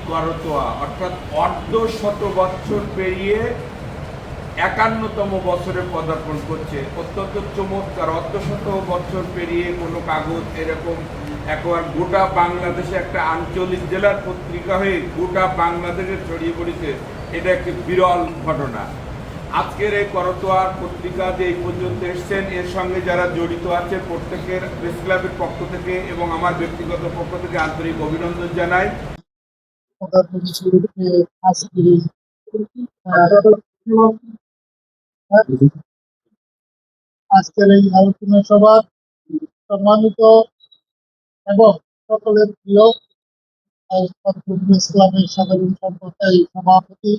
করতোয়া অর্থাৎ অর্ধশত বছর পেরিয়ে 51তম বছরে পদার্পণ করছে। অত্যন্ত চমৎকার। অর্ধশত বছর পেরিয়ে কোনো কাগজ এরকম একবার গোটা বাংলাদেশে একটা আঞ্চলিক জেলার পত্রিকা হয়ে গোটা বাংলাদেশে ছড়িয়ে পড়েছে, এটা একটি বিরল ঘটনা। আজকের এই করতোয়ার পত্রিকা যে এই পর্যন্ত এসছেন, এর সঙ্গে যারা জড়িত আছে প্রত্যেকের প্রেস ক্লাবের পক্ষ থেকে এবং আমার ব্যক্তিগত পক্ষ থেকে আন্তরিক অভিনন্দন জানাই। আজকের এই আলোচনা সভা সম্মানিত এবং সকলের প্রিয় ইসলামের সাধারণ সম্পাদক সভাপতি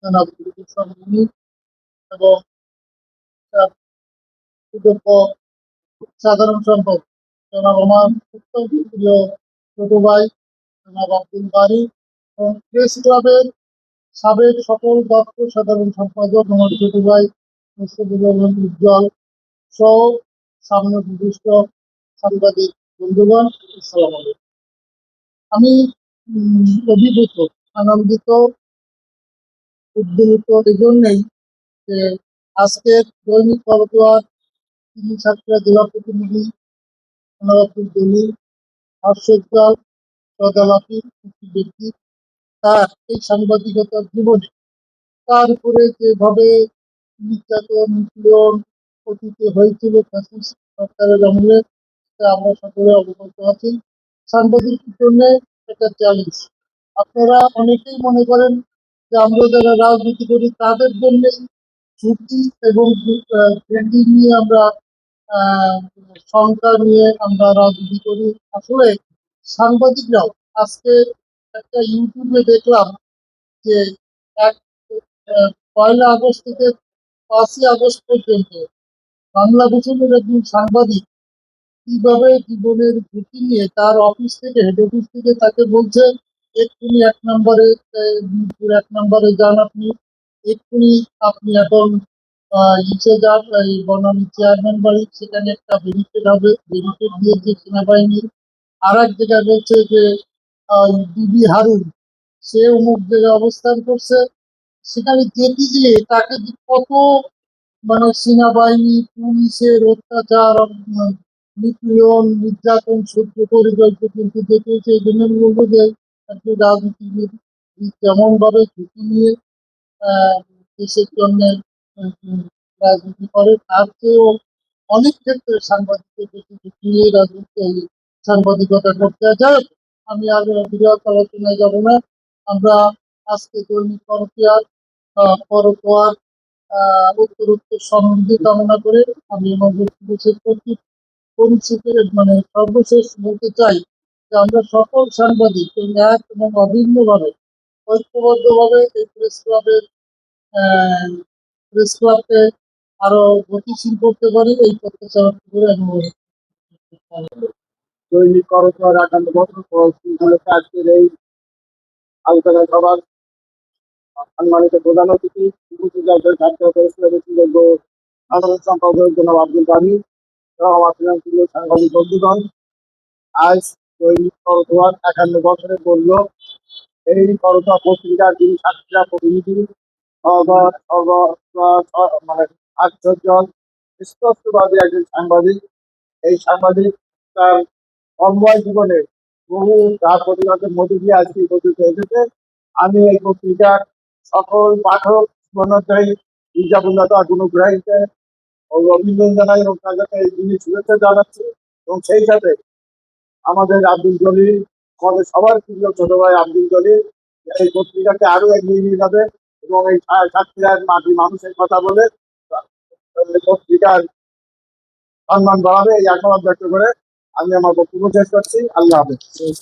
জনাব এবং সাধারণ সম্পাদক জনাব আমার প্রিয় ছোট ভাই জনাব আব্দুল বারী এবং প্রেস ক্লাবের সাবেক সকল দপ্তর সাধারণ সম্পাদক আমার ছোট ভাই উজ্জ্বল সহ সামনে বিশিষ্ট সাংবাদিক বন্ধুগণ, আসসালাম আলাইকুম। আমি অভিভূত, আনন্দিত, উদ্বেলিত এই জন্যই যে আজকের দৈনিক করতোয়ার তিনি ছাত্রা জেলা প্রতিনিধি আব্দুল জলিল হর্ষোজ্জ্বল সদালাপি একটি ব্যক্তি, তার এই সাংবাদিকতার জীবনে তার উপরে যেভাবে নির্যাতন নিপীড়ন অতীতে হয়েছিল সরকারের আমলে, আমরা সকলে অবগত আছি। সাংবাদিকের জন্য একটা চ্যালেঞ্জ। আপনারা অনেকেই মনে করেন যে আমরা যারা রাজনীতি করি তাদের জন্য ঝুঁকি এবং ট্রেন্ডিং নিয়ে আমরা সংখ্যা নিয়ে আমরা রাজনীতি করি। আসলে সাংবাদিকরাও আজকে একটা ইউটিউবে দেখলাম যে এক 1 আগস্ট থেকে 5 আগস্ট পর্যন্ত বাংলাদেশের একজন সাংবাদিক কিভাবে জীবনের ঝুঁকি নিয়ে তার অফিস থেকে হেড অফিস থেকে তাকে বলছে এক্ষুনি 1 নম্বরে মিরপুর 1 নম্বরে যান, আপনি এক্ষুনি আপনি এখন ইসে যান এই বনানী চেয়ারম্যান বাড়ি, সেখানে একটা ব্যারিকেড হবে, ব্যারিকেড দিয়েছে সেনাবাহিনী। আর এক জায়গায় বলছে যে বিবি হারুন সে অমুক জায়গায় অবস্থান করছে, সেখানে যেতে গিয়ে তাকে যে কত মানে সেনাবাহিনী পুলিশের অত্যাচার নিপীড়ন নির্যাতন সহ্য করে যাইতে কিন্তু দেখেছে। এই জন্য আমি বলবো যে একটি রাজনীতিবিদ কেমন ভাবে ঝুঁকি নিয়ে দেশের জন্য রাজনীতি করে, তার চেয়েও অনেক ক্ষেত্রে সাংবাদিকদের বেশি ঝুঁকি নিয়ে রাজনীতি সাংবাদিকতা করতে যায়। আমি আর বিরাট আলোচনায় যাব না। আমরা আজকে দৈনিক করতোয়ার উত্তরোত্তর সমৃদ্ধি কামনা করে আমি আমার বক্তব্য শেষ করছি। পরিস্থিতির মানে সর্বশেষ বলতে চাই যে আমরা সকল সাংবাদিক এক এবং অভিন্নভাবে ঐক্যবদ্ধভাবে এই প্রেস ক্লাবকে আরো গতিশীল করতে পারি, এই প্রত্যাশা করে আমি দৈনিক করতোয়ার 51 বছর পর আজকের এই আলোচনা সভার সম্মানিত প্রধান অতিথি সাধারণ সম্পাদক জনাব আব্দুল বারী সহ আমার প্রিয় সাংবাদিক বন্ধুগণ, আজ দৈনিক করতোয়ার 51 বছরে পড়ল। এই করতোয়া পত্রিকার যিনি ছাত্রীরা প্রতিনিধি মানে আশ্চর্য স্পষ্টবাদী একজন সাংবাদিক। এই সাংবাদিক তার কর্মময় জীবনে বহু তার প্রতিবাদের মধ্যে দিয়ে আজকে এই পর্যন্ত এসেছে। আমি এই পত্রিকার সকল পাঠক মনোধ্যায়ী ইজাবুল্লাহ গুণগ্রাহীকে অভিনন্দন জানাই এবং তাদেরকে এই জিনিস শুভেচ্ছা জানাচ্ছি। এবং সেই সাথে আমাদের আব্দুল জলিল, আমাদের সবার প্রিয় ছোট ভাই আব্দুল জলিল এই পত্রিকাকে আরো এগিয়ে নিয়ে যাবে এবং এই সাতক্ষীরার মাটি মানুষের কথা বলে পত্রিকার সম্মান বাড়াবে, এই আশাবাদ ব্যক্ত করে আমি আমার বক্তব্য শেষ করছি। আল্লাহ হাফেজ।